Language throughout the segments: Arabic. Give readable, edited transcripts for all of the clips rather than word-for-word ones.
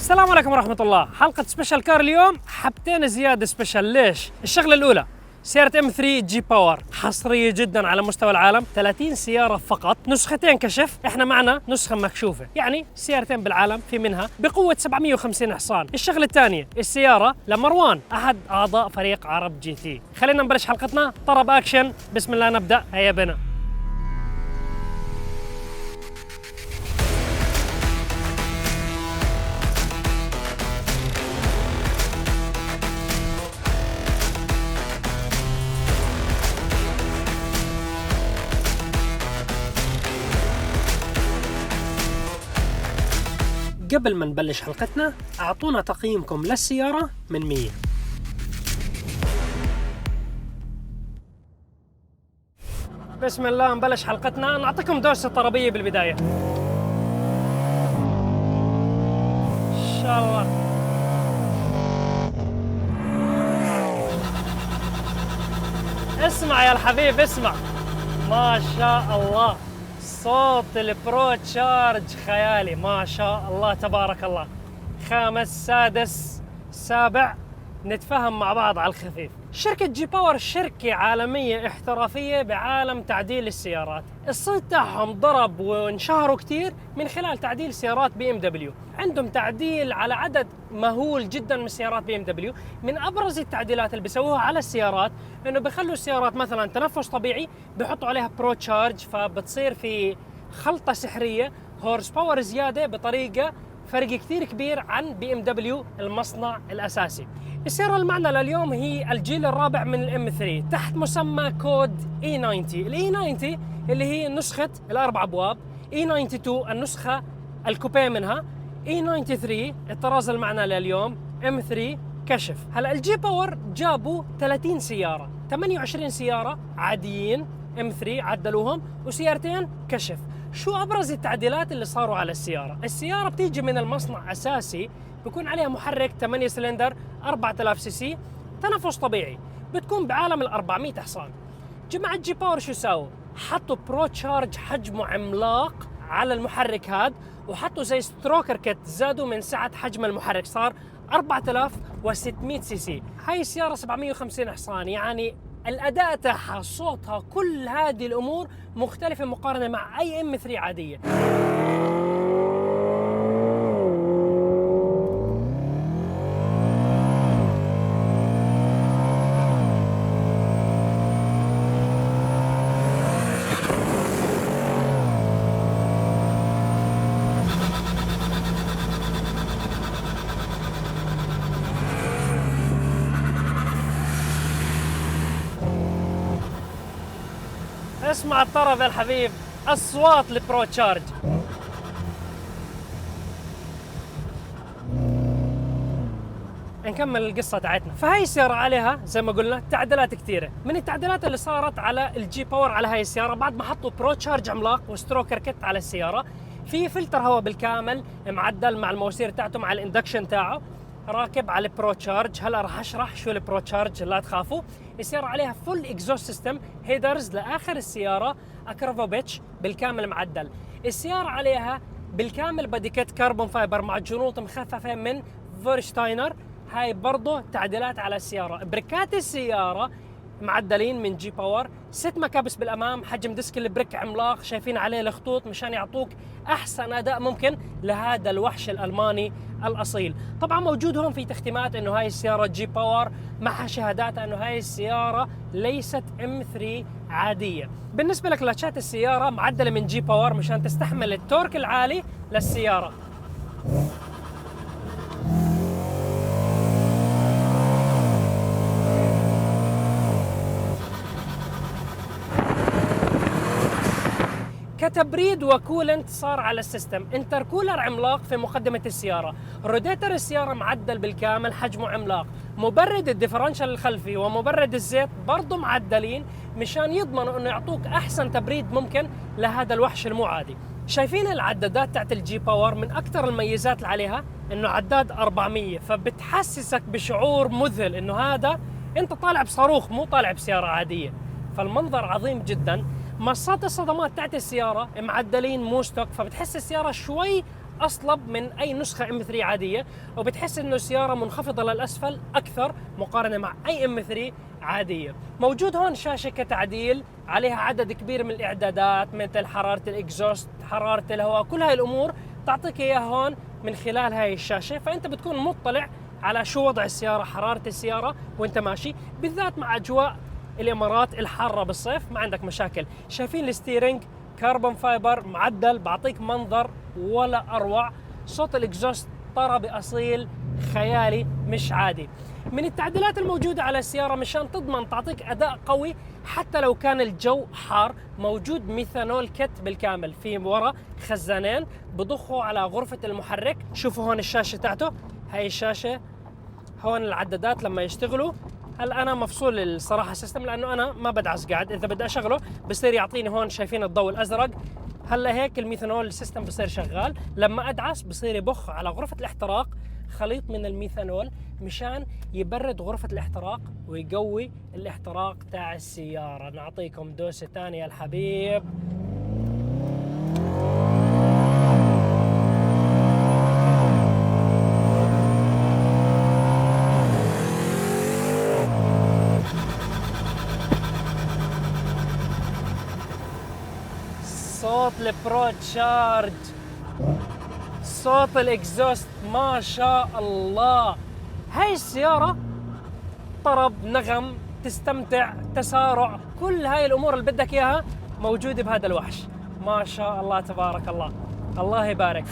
السلام عليكم ورحمة الله. حلقة سبيشال كار اليوم حبتين زيادة سبيشال. ليش؟ الشغلة الأولى سيارة M3 جي باور حصرية جدا على مستوى العالم، 30 سيارة فقط، نسختين كشف، احنا معنا نسخة مكشوفة، يعني سيارتين بالعالم في منها بقوة 750 حصان. الشغلة الثانية السيارة لمروان أحد أعضاء فريق عرب جي تي. خلينا نبلش حلقتنا، طرب أكشن، بسم الله نبدأ، هيا بنا. قبل ما نبلش حلقتنا أعطونا تقييمكم للسيارة من 100. بسم الله نبلش حلقتنا. نعطيكم دوسة طربية بالبداية إن شاء الله. اسمع يا الحبيب اسمع، ما شاء الله صوت البرو تشارج خيالي، ما شاء الله تبارك الله. خامس سادس سابع نتفهم مع بعض على الخفيف. شركة جي باور شركة عالمية احترافية بعالم تعديل السيارات. الصيت تاعهم ضرب وانشهروا كتير من خلال تعديل سيارات بي ام دبليو. عندهم تعديل على عدد مهول جدا من سيارات بي ام دبليو. من ابرز التعديلات اللي بيسووها على السيارات انه بيخلوا السيارات مثلا تنفس طبيعي، بيحطوا عليها برو تشارج، فبتصير في خلطة سحرية، هورس باور زيادة بطريقة فرق كثير كبير عن بي ام دبليو المصنع الاساسي. السيارة اللي معنا لليوم هي الجيل الرابع من الام 3 تحت مسمى كود E90. الاي 90 اللي هي نسخة الاربع ابواب، E92 النسخة الكوبيه منها، E93 الطراز اللي معنا لليوم ام 3 كشف. هلا الجي باور جابوا 30 سيارة، 28 سيارة عاديين ام 3 عدلوهم وسيارتين كشف. شو ابرز التعديلات اللي صاروا على السيارة؟ السيارة بتيجي من المصنع اساسي، بيكون عليها محرك 8 سلندر 4000 سي سي، تنفس طبيعي، بتكون بعالم ال 400 حصان. جماعة جي باور شو ساووا؟ حطوا برو تشارج حجمه عملاق على المحرك هاد، وحطوا زي ستروكر كت، زادوا من سعة حجم المحرك، صار 4600 سي سي. هاي السيارة 750 حصان، يعني الأداء تاعها، صوتها، كل هذه الأمور مختلفة مقارنة مع أي ام 3 عادية. اسمع الطرب يا الحبيب، اصوات البرو تشارج. نكمل القصة تاعتنا. فهي السيارة عليها زي ما قلنا تعديلات كثيرة. من التعديلات اللي صارت على الجي باور على هاي السيارة، بعد ما حطوا برو تشارج عملاق وستروكر كت على السيارة، في فلتر هواء بالكامل معدل مع المواسير تاعته، مع الاندكشن تاعه، راكب على البرو تشارج. هلا راح اشرح شو البرو تشارج، لا تخافوا. السيارة عليها فول اكزوست سيستم، هيدرز لاخر السيارة اكرافوفيتش بالكامل معدل. السيارة عليها بالكامل باديكيت كربون فايبر مع جنوط مخففة من فورشتاينر، هاي برضو تعديلات على السيارة. بريكات السيارة معدلين من جي باور، 6 مكابس بالامام، حجم ديسك البريك عملاق، شايفين عليه الخطوط مشان يعطوك احسن اداء ممكن لهذا الوحش الالماني الاصيل. طبعا موجود هون في تختيمات انه هاي السيارة جي باور، معها شهادات انه هاي السيارة ليست ام 3 عادية. بالنسبة لكلاتشات السيارة معدلة من جي باور مشان تستحمل التورك العالي للسيارة. كتبريد وكولنت صار على السيستم، انتركولر عملاق في مقدمة السيارة، روديتر السيارة معدل بالكامل حجمه عملاق، مبرد الديفرنشال الخلفي ومبرد الزيت برضو معدلين مشان يضمنوا انه يعطوك احسن تبريد ممكن لهذا الوحش المو عادي. شايفين العدادات تاعت الجي باور؟ من اكثر الميزات اللي عليها انه عداد 400، فبتحسسك بشعور مذهل انه هذا انت طالع بصاروخ مو طالع بسيارة عادية. فالمنظر عظيم جدا. مصات الصدمات تاعت السيارة معدلين مو ستوك، فبتحس السيارة شوي أصلب من أي نسخة M3 عادية، وبتحس إنه السيارة منخفضة للأسفل أكثر مقارنة مع أي M3 عادية. موجود هون شاشة كتعديل عليها عدد كبير من الإعدادات مثل حرارة الإكزوست، حرارة الهواء، كل هاي الأمور تعطيك إياها هون من خلال هاي الشاشة، فأنت بتكون مطلع على شو وضع السيارة، حرارة السيارة وانت ماشي، بالذات مع أجواء الإمارات الحارة بالصيف ما عندك مشاكل. شايفين الستيرنج كربون فايبر معدل، بعطيك منظر ولا أروع. صوت الإكزوست طربي أصيل خيالي مش عادي. من التعديلات الموجودة على السيارة مشان تضمن تعطيك أداء قوي حتى لو كان الجو حار، موجود ميثانول كت بالكامل في ورا خزانين بضخوا على غرفة المحرك. شوفوا هون الشاشة تاعته، هاي الشاشة هون العدادات لما يشتغلوا. هلا انا مفصول الصراحه السيستم لانه انا ما بدعس قاعد، اذا بدي اشغله بصير يعطيني هون، شايفين الضوء الازرق. هلا هيك الميثانول السيستم بصير شغال، لما ادعس بصير يبخ على غرفه الاحتراق خليط من الميثانول مشان يبرد غرفه الاحتراق ويقوي الاحتراق تاع السياره. نعطيكم دوسه ثانيه يا الحبيب. صوت البرو تشارج، صوت الاكزوست، ما شاء الله. هاي السيارة طرب، نغم، تستمتع، تسارع، كل هاي الامور اللي بدك اياها موجودة بهذا الوحش. ما شاء الله تبارك الله، الله يبارك.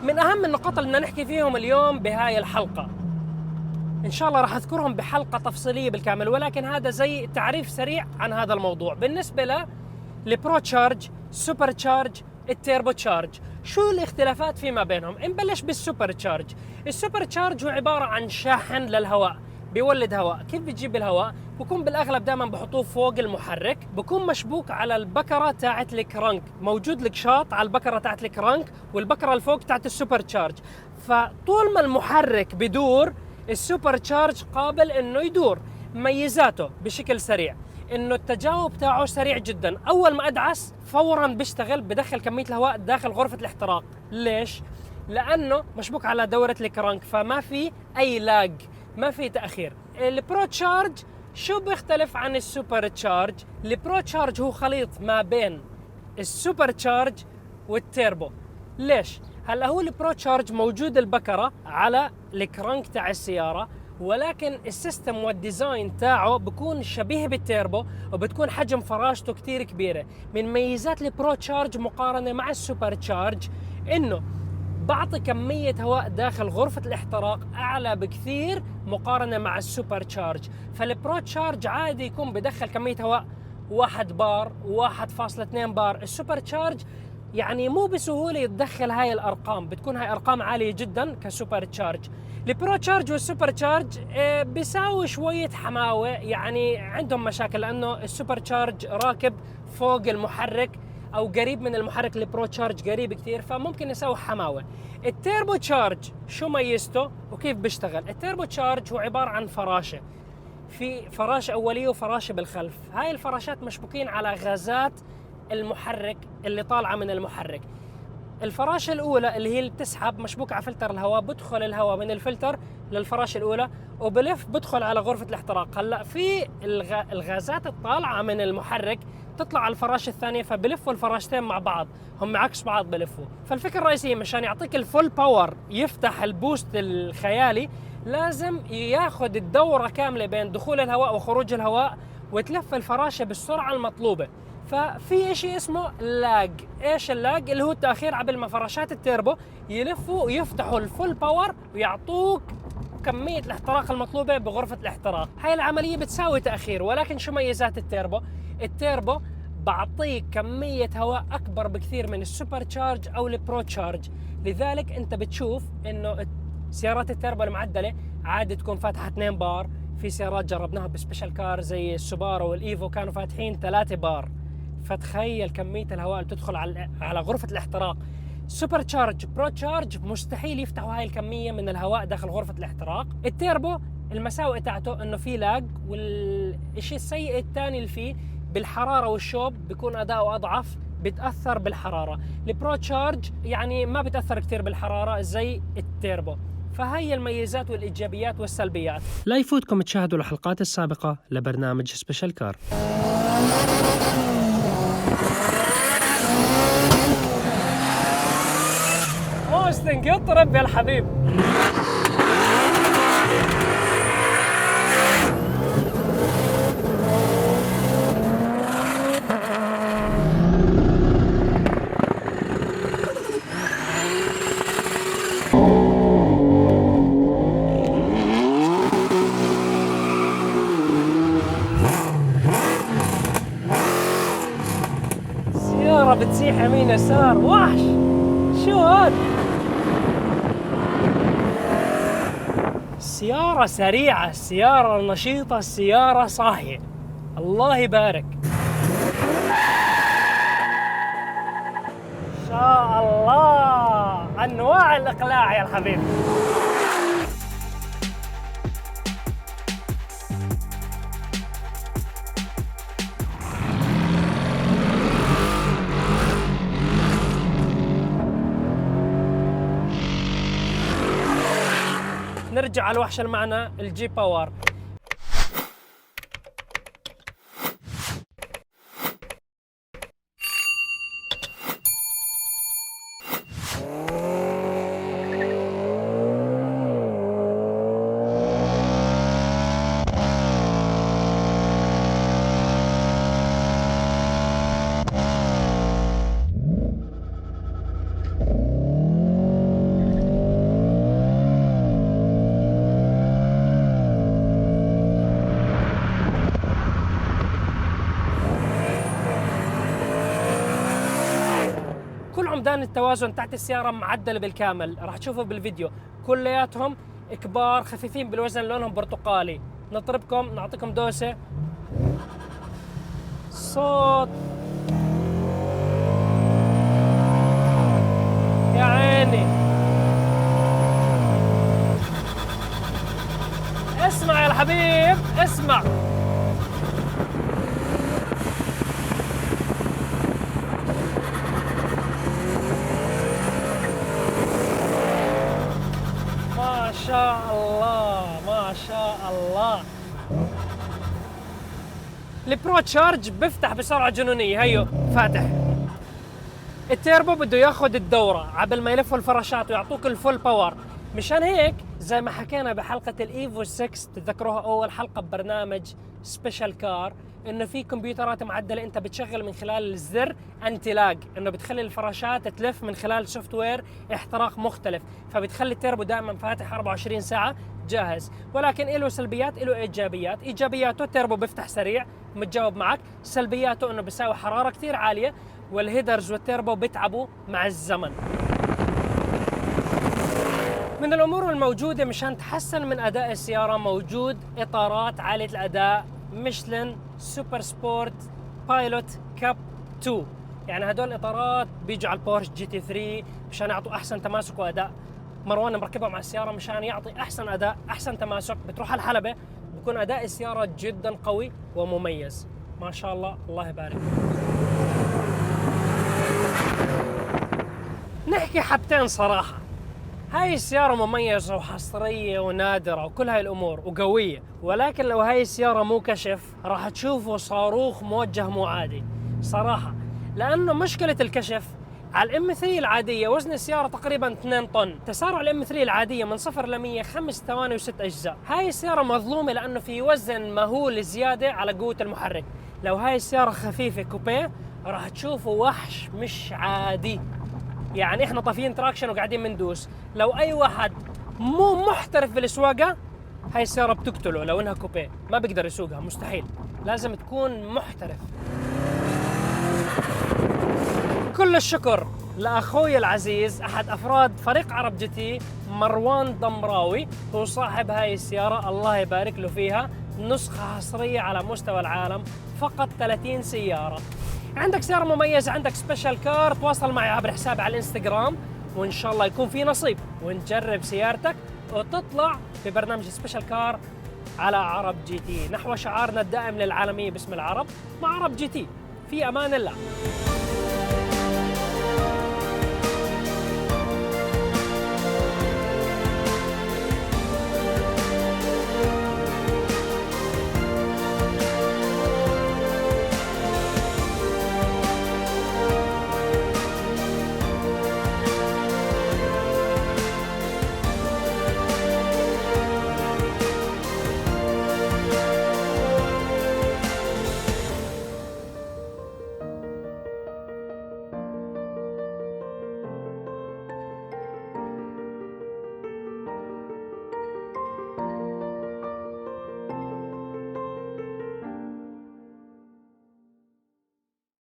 من أهم النقاط اللي بدنا نحكي فيهم اليوم بهاي الحلقة، إن شاء الله راح أذكرهم بحلقة تفصيلية بالكامل، ولكن هذا زي تعريف سريع عن هذا الموضوع. بالنسبة للبرو تشارج، سوبر تشارج، التيربو تشارج، شو الاختلافات فيما بينهم؟ نبلش بالسوبر تشارج. السوبر تشارج هو عبارة عن شاحن للهواء، بيولد هواء. كيف بتجيب الهواء؟ بكون بالاغلب دائما بحطوه فوق المحرك، بكون مشبوك على البكره تاعت الكرانك، موجود لك شاط على البكره تاعت الكرانك والبكره الفوق تاعت السوبر تشارج. فطول ما المحرك بدور السوبر تشارج قابل انه يدور. ميزاته بشكل سريع انه التجاوب تاعه سريع جدا، اول ما ادعس فورا بيشتغل، بدخل كميه الهواء داخل غرفه الاحتراق. ليش؟ لانه مشبوك على دوره الكرانك، فما في اي لاج، ما في تاخير. البرو تشارج شو بيختلف عن السوبر تشارج؟ البرو تشارج هو خليط ما بين السوبر تشارج والتيربو. ليش؟ هلا هو البرو تشارج موجود البكره على الكرانك تاع السياره، ولكن السيستم والديزاين تاعه بكون شبيه بالتيربو، وبتكون حجم فراشته كتير كبيره. من ميزات البرو تشارج مقارنه مع السوبر تشارج انه بعطي كمية هواء داخل غرفة الاحتراق أعلى بكثير مقارنة مع السوبر تشارج. فالبرو تشارج عادي يكون بدخل كمية هواء 1 بار 1.2 بار. السوبر تشارج يعني مو بسهولة يتدخل هاي الأرقام، بتكون هاي أرقام عالية جدا كسوبر تشارج. البرو تشارج والسوبر تشارج بيساوي شوية حماوة، يعني عندهم مشاكل لأنه السوبر تشارج راكب فوق المحرك او قريب من المحرك، البرو تشارج قريب كثير، فممكن يسوي حماوه. التيربو تشارج شو ميزته وكيف بيشتغل؟ التيربو تشارج هو عباره عن فراشه، في فراشه اوليه وفراشه بالخلف. هاي الفراشات مشبوكين على غازات المحرك اللي طالعه من المحرك. الفراشه الاولى اللي هي اللي بتسحب مشبوكه على فلتر الهواء، بدخل الهواء من الفلتر للفراشه الاولى وبلف بدخل على غرفه الاحتراق. هلا في الغازات الطالعه من المحرك تطلع على الفراشه الثانيه، فبلفوا الفراشتين مع بعض، هم عكس بعض بلفوا. فالفكره الرئيسيه مشان يعطيك الفول باور، يفتح البوست الخيالي، لازم ياخذ الدوره كامله بين دخول الهواء وخروج الهواء وتلف الفراشه بالسرعه المطلوبه. ففي شيء اسمه لاج. ايش اللاج؟ اللي هو التاخير قبل ما فراشات التيربو يلفوا ويفتحوا الفول باور ويعطوك كمية الاحتراق المطلوبة بغرفة الاحتراق. هاي العملية بتساوي تأخير. ولكن شو ميزات التيربو؟ التيربو بعطيك كمية هواء أكبر بكثير من السوبر تشارج أو البرو تشارج. لذلك أنت بتشوف إنه سيارات التربو المعدلة عادي تكون فاتحة 2 بار، في سيارات جربناها بسبيشال كار زي السوبارو والإيفو كانوا فاتحين 3 بار. فتخيل كمية الهواء اللي بتدخل على غرفة الاحتراق. سوبر تشارج برو تشارج مستحيل يفتحوا هاي الكمية من الهواء داخل غرفة الاحتراق. التيربو المساوئ تاعته انه في لاج، والشيء السيء الثاني اللي فيه بالحرارة والشوب بيكون أداؤه أضعف، بتأثر بالحرارة. البرو تشارج يعني ما بتأثر كثير بالحرارة زي التيربو. فهي الميزات والإيجابيات والسلبيات. لا يفوتكم تشاهدوا الحلقات السابقة لبرنامج سبيشال كار. اوستن قطرب يا الحبيب. سيارة بتسيح يمين يسار، وحش. شو هاد؟ السيارة سريعة، السيارة نشيطة، السيارة صاحية، الله يبارك. إن شاء الله أنواع الإقلاع يا الحبيب. نرجع على الوحش اللي معنا الجي باور. كل عمدان التوازن تحت السيارة معدلة بالكامل، راح تشوفوا بالفيديو كلياتهم كبار خفيفين بالوزن، لونهم برتقالي. نطربكم نعطيكم دوسة صوت يا عيني. اسمع يا الحبيب اسمع. ما شاء الله ما شاء الله. البرو تشارج بيفتح بسرعة جنونية، هيو فاتح. التيربو بده ياخذ الدورة عبل ما يلفوا الفراشات ويعطوك الفول باور. مشان هيك زي ما حكينا بحلقة الإيفو 6، تتذكروها أول حلقة ببرنامج سبيشال كار، إنه في كمبيوترات معدلة أنت بتشغل من خلال الزر أنتي لاج، إنه بتخلي الفراشات تلف من خلال سوفت وير احتراق مختلف، فبتخلي التيربو دائما فاتح 24 ساعة جاهز. ولكن له سلبيات له إيجابيات. إيجابياته التيربو بيفتح سريع، متجاوب معك. سلبياته إنه بيساوي حرارة كثير عالية، والهيدرز والتيربو بيتعبوا مع الزمن. من الأمور الموجودة مشان تحسن من أداء السيارة، موجود إطارات عالية الأداء ميشلين سوبر سبورت بايلوت كاب 2. يعني هدول الإطارات بيجوا على البورش جي تي 3 مشان يعطوا أحسن تماسك وأداء. مروان مركبها مع السيارة مشان يعطي أحسن أداء أحسن تماسك. بتروح على الحلبة بكون أداء السيارة جدا قوي ومميز، ما شاء الله الله يبارك. نحكي حبتين صراحة، هاي السيارة مميزة وحصرية ونادرة وكل هاي الأمور وقوية، ولكن لو هاي السيارة مو كشف راح تشوفوا صاروخ موجه مو عادي صراحة. لأنه مشكلة الكشف على الام 3 العادية وزن السيارة تقريبا 2 طن، تسارع الام 3 العادية من 0 ل 100 5 ثواني و6 أجزاء. هاي السيارة مظلومة لأنه في وزن مهول زيادة على قوة المحرك. لو هاي السيارة خفيفة كوبيه راح تشوفوا وحش مش عادي. يعني احنا طافيين تراكشن وقاعدين مندوس، لو اي واحد مو محترف بالسواقه هاي السياره بتقتله. لو انها كوبيه ما بيقدر يسوقها، مستحيل، لازم تكون محترف. كل الشكر لاخوي العزيز احد افراد فريق عرب جي تي، مروان دمراوي، هو صاحب هاي السياره، الله يبارك له فيها. نسخه حصريه على مستوى العالم، فقط 30 سياره. عندك سياره مميزه، عندك سبيشال كار، تواصل معي عبر حسابي على الانستغرام، وان شاء الله يكون في نصيب ونجرب سيارتك وتطلع في برنامج سبيشال كار على عرب جي تي، نحو شعارنا الدائم للعالميه باسم العرب. مع عرب جي تي، في امان الله.